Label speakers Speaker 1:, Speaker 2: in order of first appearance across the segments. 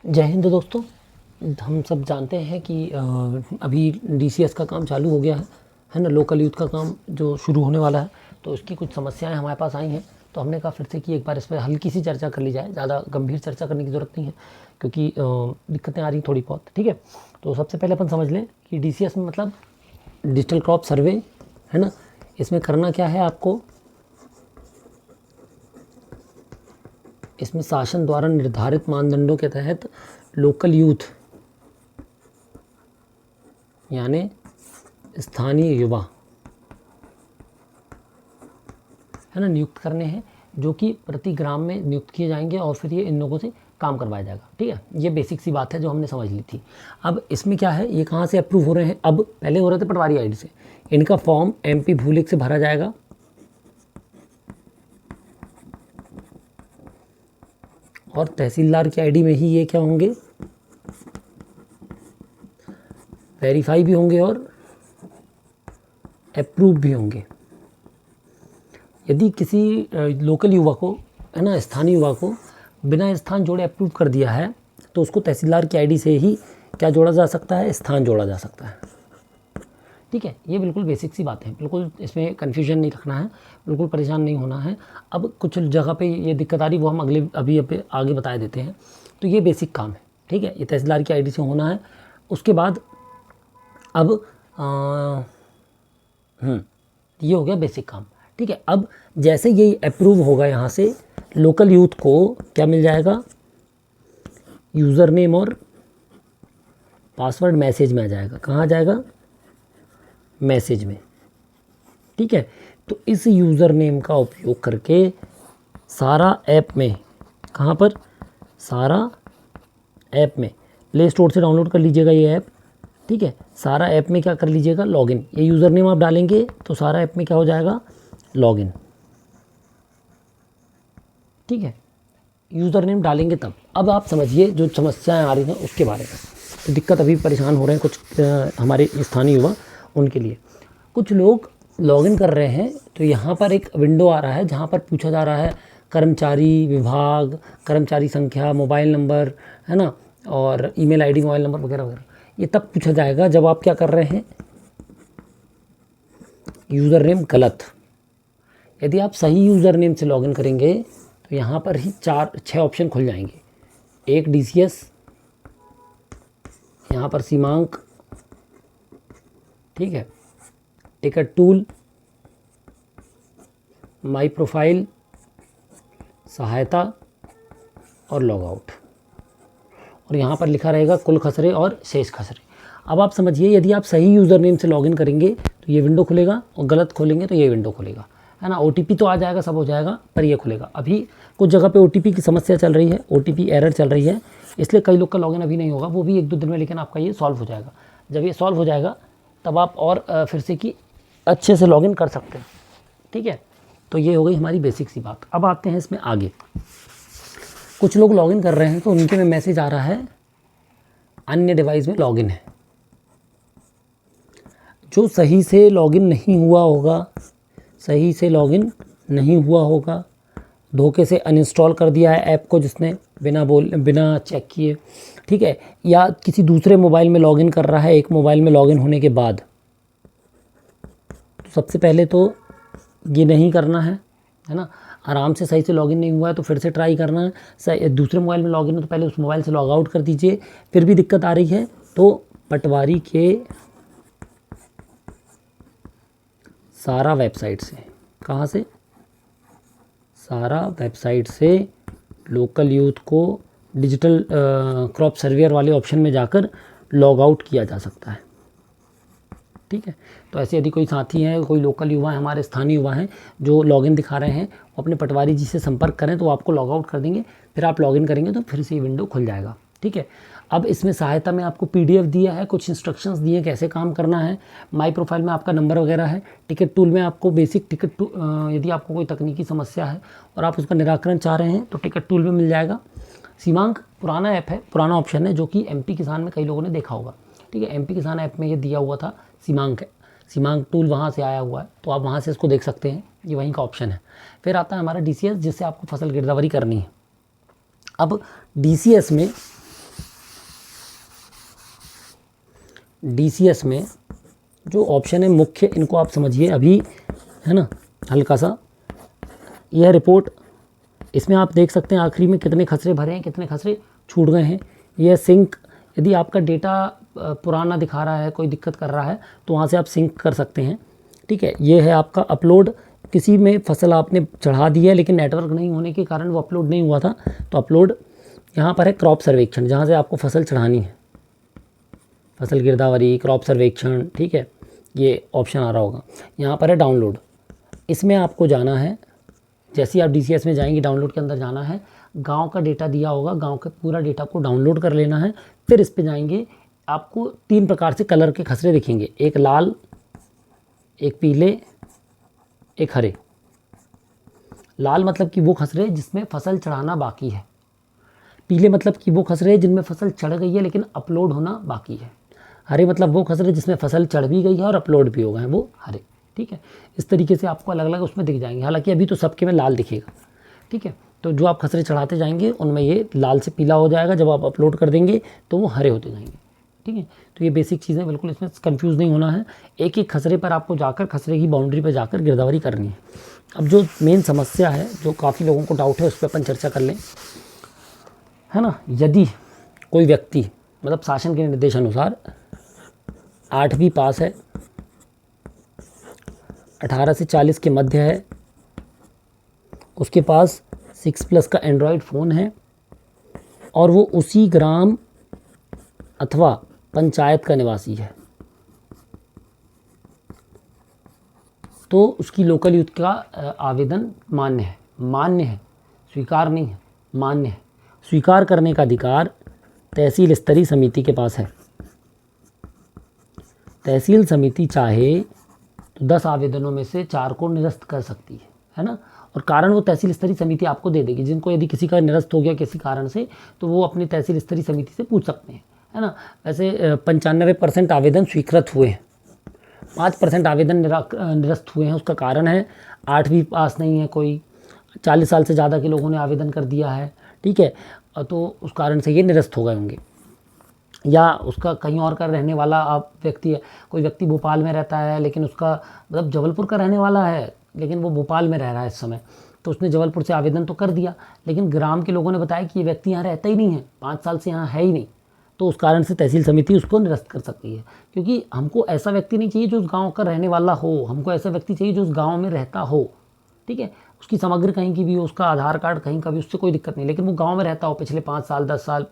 Speaker 1: जय हिंद दोस्तों। हम सब जानते हैं कि अभी डीसीएस का काम चालू हो गया है ना। लोकल यूथ का काम जो शुरू होने वाला है, तो इसकी कुछ समस्याएं हमारे पास आई हैं। तो हमने कहा फिर से कि एक बार इस पर हल्की सी चर्चा कर ली जाए। ज़्यादा गंभीर चर्चा करने की ज़रूरत नहीं है, क्योंकि दिक्कतें आ रही थोड़ी बहुत। ठीक है, तो सबसे पहले अपन समझ लें कि डीसीएस में मतलब डिजिटल क्रॉप सर्वे है ना। इसमें करना क्या है आपको, इसमें शासन द्वारा निर्धारित मानदंडों के तहत लोकल यूथ यानी स्थानीय युवा है ना नियुक्त करने हैं, जो कि प्रति ग्राम में नियुक्त किए जाएंगे और फिर ये इन लोगों से काम करवाया जाएगा। ठीक है, ये बेसिक सी बात है जो हमने समझ ली थी। अब इसमें क्या है, ये कहाँ से अप्रूव हो रहे हैं। अब पहले हो रहे थे पटवारी आईडी से। इनका फॉर्म एमपी भूलेख से भरा जाएगा और तहसीलदार की आईडी में ही ये क्या होंगे, वेरीफाई भी होंगे और अप्रूव भी होंगे। यदि किसी लोकल युवा को है ना, स्थानीय युवा को बिना स्थान जोड़े अप्रूव कर दिया है, तो उसको तहसीलदार की आईडी से ही क्या जोड़ा जा सकता है, स्थान जोड़ा जा सकता है। ठीक है, ये बिल्कुल बेसिक सी बात है, बिल्कुल इसमें कन्फ्यूजन नहीं रखना है, बिल्कुल परेशान नहीं होना है। अब कुछ जगह पे ये दिक्कत आ रही, वो हम अभी आगे बता देते हैं। तो ये बेसिक काम है। ठीक है, ये तहसीलदार की आईडी से होना है। उसके बाद अब ये हो गया बेसिक काम। ठीक है, अब जैसे ये अप्रूव होगा, यहाँ से लोकल यूथ को क्या मिल जाएगा, यूज़र नेम और पासवर्ड मैसेज में आ जाएगा। कहाँ आ जाएगा, मैसेज में। ठीक है, तो इस यूज़र नेम का उपयोग करके सारा ऐप में, कहाँ पर, सारा ऐप में प्ले स्टोर से डाउनलोड कर लीजिएगा ये ऐप। ठीक है, सारा ऐप में क्या कर लीजिएगा, लॉगिन। ये यूज़र नेम आप डालेंगे तो सारा ऐप में क्या हो जाएगा, लॉगिन। ठीक है, यूज़र नेम डालेंगे तब। अब आप समझिए जो समस्याएं आ रही हैं उसके बारे में। तो दिक्कत अभी परेशान हो रहे हैं कुछ हमारे स्थानीय युवा, उनके लिए। कुछ लोग लॉगिन कर रहे हैं, तो यहाँ पर एक विंडो आ रहा है जहाँ पर पूछा जा रहा है कर्मचारी विभाग, कर्मचारी संख्या, मोबाइल नंबर है ना, और ईमेल आईडी, मोबाइल नंबर वगैरह वगैरह। ये तब पूछा जाएगा जब आप क्या कर रहे हैं, यूज़र नेम गलत। यदि आप सही यूज़र नेम से लॉगिन करेंगे तो यहाँ पर ही 4-6 ऑप्शन खुल जाएंगे। एक डीसीएस, यहाँ पर सीमांक, ठीक है, टिकट टूल, माई प्रोफाइल, सहायता और लॉग आउट। और यहाँ पर लिखा रहेगा कुल खसरे और शेष खसरे। अब आप समझिए, यदि आप सही यूज़र नेम से लॉगिन करेंगे तो ये विंडो खुलेगा, और गलत खोलेंगे तो ये विंडो खुलेगा, है ना। ओटीपी तो आ जाएगा, सब हो जाएगा, पर ये खुलेगा। अभी कुछ जगह पे ओटीपी की समस्या चल रही है, ओटीपी एरर चल रही है, इसलिए कई लोग का लॉगिन अभी नहीं होगा। वो भी 1-2 दिन में, लेकिन आपका ये सॉल्व हो जाएगा। जब ये सॉल्व हो जाएगा तब आप और फिर से कि अच्छे से लॉगिन कर सकते हैं। ठीक है, तो ये हो गई हमारी बेसिक सी बात। अब आते हैं इसमें आगे। कुछ लोग लॉगिन कर रहे हैं तो उनके में मैसेज आ रहा है अन्य डिवाइस में लॉगिन है। जो सही से लॉगिन नहीं हुआ होगा, सही से लॉगिन नहीं हुआ होगा, धोखे से अनइंस्टॉल कर दिया है ऐप को जिसने, बिना चेक किए, ठीक है, या किसी दूसरे मोबाइल में लॉगिन कर रहा है एक मोबाइल में लॉगिन होने के बाद, तो सबसे पहले तो ये नहीं करना है ना। आराम से सही से लॉगिन नहीं हुआ है तो फिर से ट्राई करना है। दूसरे मोबाइल में लॉगिन है तो पहले उस मोबाइल से लॉग आउट कर दीजिए। फिर भी दिक्कत आ रही है तो पटवारी के सारा वेबसाइट से, कहाँ से, सारा वेबसाइट से लोकल यूथ को डिजिटल क्रॉप सर्वेयर वाले ऑप्शन में जाकर लॉग आउट किया जा सकता है। ठीक है, तो ऐसे यदि कोई साथी है, कोई लोकल युवा है, हमारे स्थानीय युवा हैं जो लॉगिन दिखा रहे हैं, वो अपने पटवारी जी से संपर्क करें तो वो आपको लॉग आउट कर देंगे। फिर आप लॉगिन करेंगे तो फिर से ये विंडो खुल जाएगा। ठीक है, अब इसमें सहायता में आपको पीडीएफ दिया है, कुछ इंस्ट्रक्शंस दिए कैसे काम करना है। माई प्रोफाइल में आपका नंबर वगैरह है। टिकट टूल में आपको बेसिक टिकट यदि आपको कोई तकनीकी समस्या है और आप उसका निराकरण चाह रहे हैं तो टिकट टूल में मिल जाएगा। सीमांक पुराना ऐप है, पुराना ऑप्शन है, जो कि एमपी किसान में कई लोगों ने देखा होगा। ठीक है, एमपी किसान ऐप में ये दिया हुआ था सीमांक है, सीमांक टूल वहाँ से आया हुआ है, तो आप वहाँ से इसको देख सकते हैं, ये वहीं का ऑप्शन है। फिर आता है हमारा डीसीएस, जिससे आपको फसल गिरदावरी करनी है। अब डीसीएस में DCS में जो ऑप्शन है मुख्य, इनको आप समझिए अभी, है ना, हल्का सा। यह रिपोर्ट, इसमें आप देख सकते हैं आखिरी में कितने खसरे भरे हैं, कितने खसरे छूट गए हैं। यह सिंक, यदि आपका डेटा पुराना दिखा रहा है, कोई दिक्कत कर रहा है, तो वहाँ से आप सिंक कर सकते हैं। ठीक है, ये है आपका अपलोड। किसी में फसल आपने चढ़ा दी है लेकिन नेटवर्क नहीं होने के कारण वो अपलोड नहीं हुआ था, तो अपलोड यहाँ पर है। क्रॉप सर्वेक्षण, जहाँ से आपको फसल चढ़ानी है, फसल गिरदावरी, क्रॉप सर्वेक्षण, ठीक है, ये ऑप्शन आ रहा होगा। यहाँ पर है डाउनलोड, इसमें आपको जाना है। जैसे ही आप DCS में जाएंगे, डाउनलोड के अंदर जाना है, गांव का डेटा दिया होगा, गांव के पूरा डेटा को डाउनलोड कर लेना है। फिर इस पे जाएंगे, आपको 3 प्रकार से कलर के खसरे दिखेंगे, एक लाल, एक पीले, एक हरे। लाल मतलब कि वो खसरे जिसमें फसल चढ़ाना बाकी है, पीले मतलब कि वो खसरे जिनमें फसल चढ़ गई है लेकिन अपलोड होना बाकी है, हरे मतलब वो खसरे जिसमें फसल चढ़ भी गई है और अपलोड भी हो गए हैं, वो हरे। ठीक है, इस तरीके से आपको अलग अलग उसमें दिख जाएंगे। हालांकि अभी तो सबके में लाल दिखेगा। ठीक है, तो जो आप खसरे चढ़ाते जाएंगे उनमें ये लाल से पीला हो जाएगा, जब आप अपलोड कर देंगे तो वो हरे होते जाएंगे। ठीक है, तो ये बेसिक चीज़ें, बिल्कुल इसमें कंफ्यूज नहीं होना है। एक एक खसरे पर आपको जाकर, खसरे की बाउंड्री पर जाकर गिरदावरी करनी है। अब जो मेन समस्या है, जो काफ़ी लोगों को डाउट है, उस पर अपन चर्चा कर लें, है ना। यदि कोई व्यक्ति, मतलब शासन के निर्देशानुसार 8वीं पास है, 18 से 40 के मध्य है, उसके पास 6+ का एंड्रॉयड फ़ोन है और वो उसी ग्राम अथवा पंचायत का निवासी है, तो उसकी लोकल यूथ का आवेदन मान्य है। मान्य है, स्वीकार नहीं है, मान्य है। स्वीकार करने का अधिकार तहसील स्तरीय समिति के पास है। तहसील समिति चाहे तो 10 आवेदनों में से 4 को निरस्त कर सकती है ना। और कारण वो तहसील स्तरीय समिति आपको दे देगी। जिनको यदि किसी का निरस्त हो गया किसी कारण से, तो वो अपनी तहसील स्तरीय समिति से पूछ सकते हैं, है ना। वैसे 95% आवेदन स्वीकृत हुए हैं, 5% आवेदन निरस्त हुए हैं। उसका कारण है 8वीं पास नहीं है कोई, 40 साल से ज़्यादा के लोगों ने आवेदन कर दिया है। ठीक है, तो उस कारण से ये निरस्त हो गए होंगे। या उसका कहीं और का रहने वाला आप व्यक्ति है, कोई व्यक्ति भोपाल में रहता है लेकिन उसका मतलब जबलपुर का रहने वाला है लेकिन वो भोपाल में रह रहा है इस समय, तो उसने जबलपुर से आवेदन तो कर दिया, लेकिन ग्राम के लोगों ने बताया कि ये व्यक्ति यहाँ रहता ही नहीं है, 5 साल से यहाँ है ही नहीं, तो उस कारण से तहसील समिति उसको निरस्त कर सकती है। क्योंकि हमको ऐसा व्यक्ति नहीं चाहिए जो उस गाँव का रहने वाला हो, हमको ऐसा व्यक्ति चाहिए जो उस गाँव में रहता हो। ठीक है, उसकी समग्र कहीं की भी हो, उसका आधार कार्ड कहीं का भी, उससे कोई दिक्कत नहीं, लेकिन वो गाँव में रहता हो पिछले 5 साल 10 साल,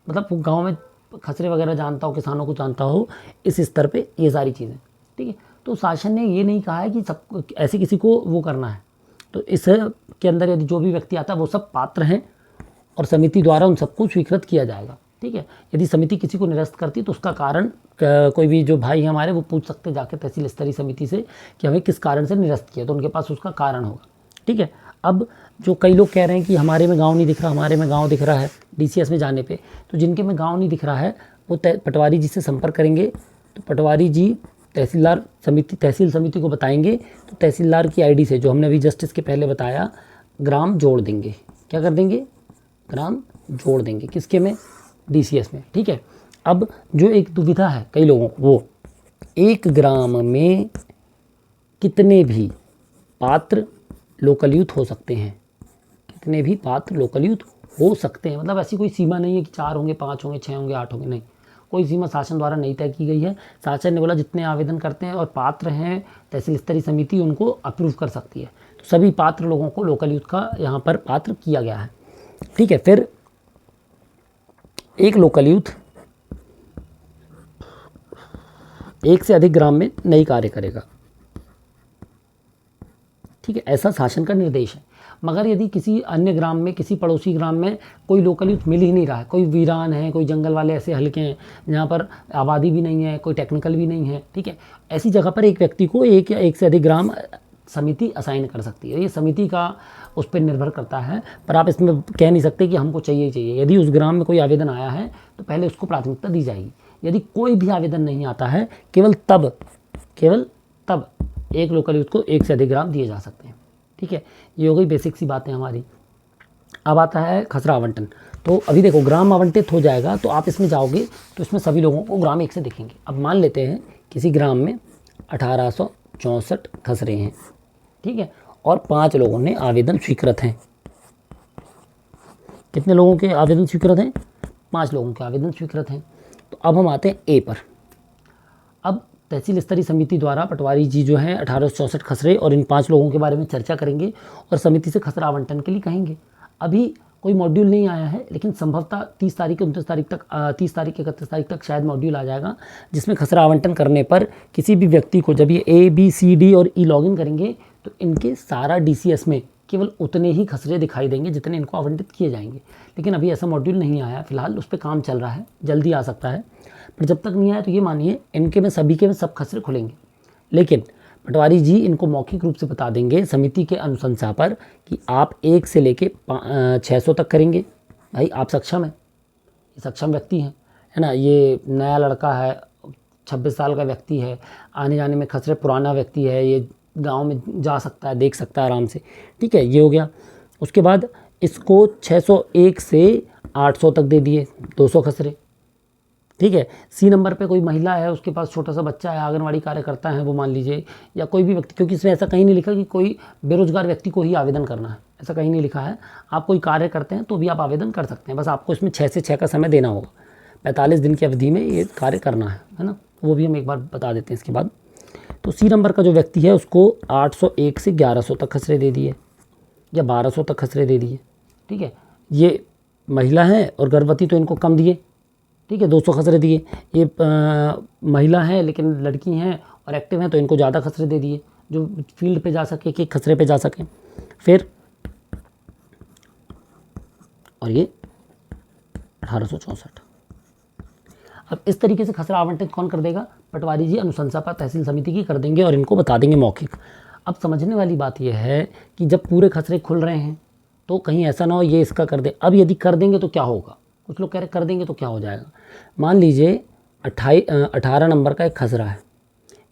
Speaker 1: मतलब वो गाँव में खसरे वगैरह जानता हो, किसानों को जानता हो, इस स्तर पे ये सारी चीज़ें। ठीक है, तो शासन ने ये नहीं कहा है कि सब ऐसे किसी को वो करना है। तो इस के अंदर यदि जो भी व्यक्ति आता है वो सब पात्र हैं और समिति द्वारा उन सबको स्वीकृत किया जाएगा। ठीक है, यदि समिति किसी को निरस्त करती तो उसका कारण कोई भी जो भाई हमारे वो पूछ सकते जाके तहसील स्तरीय समिति से कि हमें किस कारण से निरस्त किया, तो उनके पास उसका कारण होगा। ठीक है, अब जो कई लोग कह रहे हैं कि हमारे में गांव नहीं दिख रहा, हमारे में गांव दिख रहा है DCS में जाने पे, तो जिनके में गांव नहीं दिख रहा है वो पटवारी जी से संपर्क करेंगे, तो पटवारी जी तहसील समिति को बताएंगे, तो तहसीलदार की ID से, जो हमने अभी जस्ट इसके पहले बताया, ग्राम जोड़ देंगे। क्या कर देंगे? ग्राम जोड़ देंगे। किसके में? DCS में। ठीक है, अब जो एक दुविधा है कई लोगों को, वो एक ग्राम में कितने भी पात्र लोकल यूथ हो सकते हैं, कितने भी पात्र लोकल यूथ हो सकते हैं। मतलब ऐसी कोई सीमा नहीं है कि 4 होंगे, 5 होंगे, 6 होंगे, 8 होंगे, नहीं, कोई सीमा शासन द्वारा नहीं तय की गई है। शासन ने बोला जितने आवेदन करते हैं और पात्र हैं, तहसील स्तरीय समिति उनको अप्रूव कर सकती है। तो सभी पात्र लोगों को लोकल यूथ का यहाँ पर पात्र किया गया है। ठीक है, फिर एक लोकल यूथ एक से अधिक ग्राम में नहीं कार्य करेगा। ठीक है, ऐसा शासन का निर्देश है। मगर यदि किसी अन्य ग्राम में, किसी पड़ोसी ग्राम में कोई लोकल यूथ मिल ही नहीं रहा है, कोई वीरान है, कोई जंगल वाले ऐसे हल्के हैं जहाँ पर आबादी भी नहीं है, कोई टेक्निकल भी नहीं है, ठीक है, ऐसी जगह पर एक व्यक्ति को एक या एक से अधिक ग्राम समिति असाइन कर सकती है। ये समिति का उस पर निर्भर करता है, पर आप इसमें कह नहीं सकते कि हमको चाहिए ही चाहिए। यदि उस ग्राम में कोई आवेदन आया है तो पहले उसको प्राथमिकता दी जाएगी। यदि कोई भी आवेदन नहीं आता है, केवल तब एक लोकल यूथ को एक से अधिक ग्राम दिए जा सकते हैं। ठीक है, ये हो गई बेसिक सी बातें हमारी। अब आता है खसरा आवंटन। तो अभी देखो ग्राम आवंटित हो जाएगा तो आप इसमें जाओगे तो इसमें सभी लोगों को ग्राम एक से दिखेंगे। अब मान लेते हैं किसी ग्राम में 1864 खसरे हैं, ठीक है, और 5 लोगों ने आवेदन स्वीकृत हैं। कितने लोगों के आवेदन स्वीकृत हैं? 5 लोगों के आवेदन स्वीकृत हैं। तो अब हम आते हैं ए पर। अब तहसील स्तरीय समिति द्वारा पटवारी जी जो हैं 1864 खसरे और इन 5 लोगों के बारे में चर्चा करेंगे और समिति से खसरा आवंटन के लिए कहेंगे। अभी कोई मॉड्यूल नहीं आया है, लेकिन संभवतः 30 तारीख 29 तारीख तक 30 तारीख 31 तारीख तक शायद मॉड्यूल आ जाएगा, जिसमें खसरा आवंटन करने पर किसी भी व्यक्ति को जब ये A B C D और E लॉगिन करेंगे तो इनके सारा DCS में केवल उतने ही खसरे दिखाई देंगे जितने इनको आवंटित किए जाएंगे। लेकिन अभी ऐसा मॉड्यूल नहीं आया, फिलहाल उस पर काम चल रहा है, जल्दी आ सकता है। पर जब तक नहीं आया तो ये मानिए इनके में सभी के में सब खसरे खुलेंगे। लेकिन पटवारी जी इनको मौखिक रूप से बता देंगे समिति के अनुशंसा पर कि आप 1 से लेके 600 तक करेंगे। भाई आप सक्षम हैं, ये सक्षम व्यक्ति हैं, है ना, ये नया लड़का है, 26 साल का व्यक्ति है, आने जाने में खसरे, पुराना व्यक्ति है, ये गांव में जा सकता है, देख सकता है आराम से, ठीक है, ये हो गया। उसके बाद इसको 601 से 800 तक दे दिए, 200 खसरे, ठीक है। सी नंबर पे कोई महिला है, उसके पास छोटा सा बच्चा है, आंगनवाड़ी कार्यकर्ता है वो मान लीजिए, या कोई भी व्यक्ति, क्योंकि इसमें ऐसा कहीं नहीं लिखा कि कोई बेरोजगार व्यक्ति को ही आवेदन करना है, ऐसा कहीं नहीं लिखा है। आप कोई कार्य करते हैं तो भी आप आवेदन कर सकते हैं, बस आपको इसमें 6 से 6 का समय देना होगा, 45 दिन की अवधि में ये कार्य करना है ना, वो भी हम एक बार बता देते हैं इसके बाद। तो सी नंबर का जो व्यक्ति है उसको 801 से 1100 तक खसरे दे दिए या 1200 तक खसरे दे दिए, ठीक है। ये महिला है और गर्भवती तो इनको कम दिए, ठीक है, 200 खसरे दिए। ये महिला है लेकिन लड़की हैं और एक्टिव हैं तो इनको ज़्यादा खसरे दे दिए, जो फील्ड पे जा सके, कि खसरे पे जा सकें। फिर और ये 1864। अब इस तरीके से खसरा आवंटित कौन कर देगा? पटवारी जी अनुशंसा पर तहसील समिति की कर देंगे और इनको बता देंगे मौखिक। अब समझने वाली बात यह है कि जब पूरे खसरे खुल रहे हैं तो कहीं ऐसा ना हो ये इसका कर दे। अब यदि कर देंगे तो क्या होगा? कुछ लोग कह रहे कर देंगे तो क्या हो जाएगा। मान लीजिए 18 नंबर का एक खसरा है,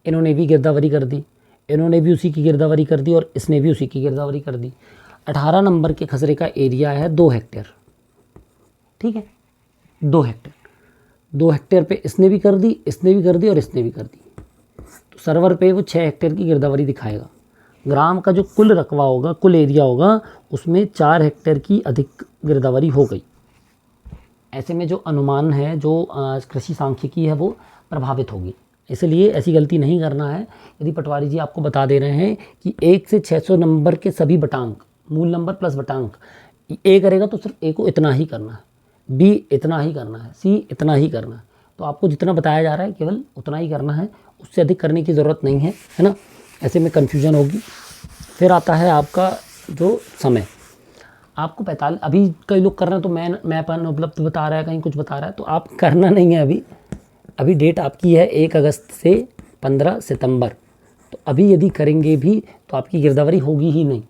Speaker 1: इन्होंने भी गिरदावरी कर दी, इन्होंने भी उसी की गिरदावरी कर दी और इसने भी उसी की गिरदावरी कर दी। 18 नंबर के खसरे का एरिया है 2 हेक्टेयर, ठीक है, 2 हेक्टेयर। 2 हेक्टेयर पे इसने भी कर दी, इसने भी कर दी और इसने भी कर दी, तो सर्वर पे वो 6 हेक्टेयर की गिरदावरी दिखाएगा। ग्राम का जो कुल रकबा होगा, कुल एरिया होगा, उसमें 4 हेक्टेयर की अधिक गिरदावरी हो गई। ऐसे में जो अनुमान है, जो कृषि सांख्यिकी है, वो प्रभावित होगी। इसलिए ऐसी गलती नहीं करना है। यदि पटवारी जी आपको बता दे रहे हैं कि 1 से 600 नंबर के सभी बटांक, मूल नंबर प्लस बटांक, ए करेगा तो सिर्फ ए को इतना ही करना है, बी इतना ही करना है, सी इतना ही करना है, तो आपको जितना बताया जा रहा है केवल उतना ही करना है, उससे अधिक करने की ज़रूरत नहीं है ना। ऐसे में कन्फ्यूजन होगी। फिर आता है आपका जो समय, आपको 45, अभी कई लोग कर रहे हैं तो मैं अपन उपलब्ध बता रहा है, कहीं कुछ बता रहा है, तो आप करना नहीं है। अभी डेट आपकी है 1 अगस्त से 15 सितंबर, तो अभी यदि करेंगे भी तो आपकी गिरदावरी होगी ही नहीं।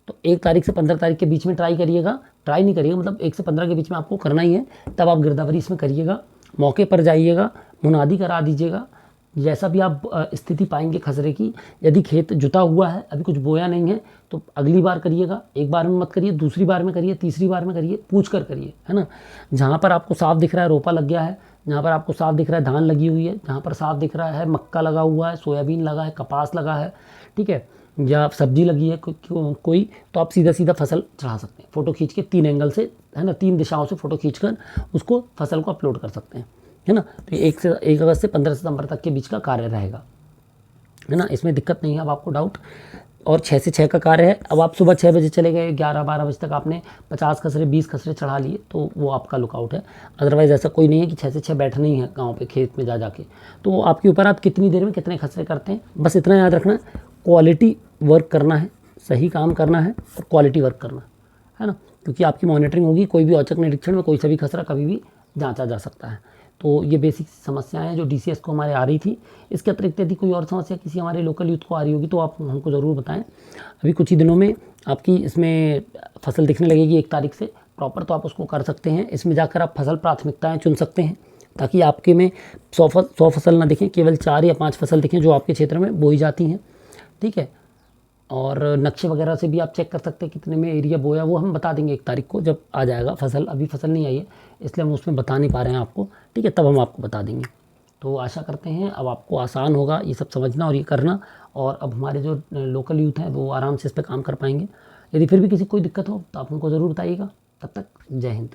Speaker 1: तो 1 तारीख से 15 तारीख के बीच में ट्राई करिएगा, ट्राई नहीं करिएगा, मतलब 1 से 15 के बीच में आपको करना ही है, तब आप गिरदावरी इसमें करिएगा। मौके पर जाइएगा, मुनादी करा दीजिएगा, जैसा भी आप स्थिति पाएंगे खसरे की। यदि खेत जुता हुआ है, अभी कुछ बोया नहीं है, तो अगली बार करिएगा, एक बार में मत करिए, दूसरी बार में करिए, तीसरी बार में करिए, पूछ कर करिए, है ना। जहाँ पर आपको साफ दिख रहा है रोपा लग गया है, जहाँ पर आपको साफ दिख रहा है धान लगी हुई है, जहाँ पर साफ दिख रहा है मक्का लगा हुआ है, सोयाबीन लगा है, कपास लगा है, ठीक है, या सब्जी लगी है कोई, तो आप सीधा सीधा फसल चढ़ा सकते हैं, फ़ोटो खींच के 3 एंगल से, है ना, 3 दिशाओं से फ़ोटो खींचकर उसको फसल को अपलोड कर सकते हैं, है ना। तो 1 अगस्त से 15 सितंबर तक के बीच का कार्य रहेगा, है ना, इसमें दिक्कत नहीं है। अब आपको डाउट, और 6 से 6 का कार्य है। अब आप सुबह 6 बजे चले गए, 11-12 बजे तक आपने 50 खसरे 20 खसरे चढ़ा लिए, तो वो आपका लुकआउट है। अदरवाइज़ ऐसा कोई नहीं है कि 6 से 6 बैठना ही है गाँव पे खेत में जा जाके, तो आपके ऊपर, आप कितनी देर में कितने खसरे करते हैं, बस इतना याद रखना है। क्वालिटी वर्क करना है, सही काम करना है और क्वालिटी वर्क करना है ना, क्योंकि आपकी मॉनिटरिंग होगी। कोई भी औचक निरीक्षण में कोई सा भी खसरा कभी भी जांचा जा सकता है। तो ये बेसिक समस्याएं हैं जो DCS को हमारे आ रही थी। इसके अतिरिक्त यदि कोई और समस्या किसी हमारे लोकल यूथ को आ रही होगी तो आप हमको ज़रूर बताएं। अभी कुछ ही दिनों में आपकी इसमें फसल दिखने लगेगी 1 तारीख से प्रॉपर, तो आप उसको कर सकते हैं। इसमें जाकर आप फसल प्राथमिकताएँ चुन सकते हैं, ताकि आपके में 100 फसल ना दिखें, केवल 4 या 5 फसल दिखें जो आपके क्षेत्र में बोई जाती हैं, ठीक है। और नक्शे वगैरह से भी आप चेक कर सकते हैं कितने में एरिया बोया, वो हम बता देंगे 1 तारीख को जब आ जाएगा फसल। अभी फसल नहीं आई है इसलिए हम उसमें बता नहीं पा रहे हैं आपको, ठीक है, तब हम आपको बता देंगे। तो आशा करते हैं अब आपको आसान होगा ये सब समझना और ये करना, और अब हमारे जो लोकल यूथ हैं वो आराम से इस पर काम कर पाएंगे। यदि फिर भी किसी को कोई दिक्कत हो तो आप उनको ज़रूर बताइएगा। तब तक जय हिंद।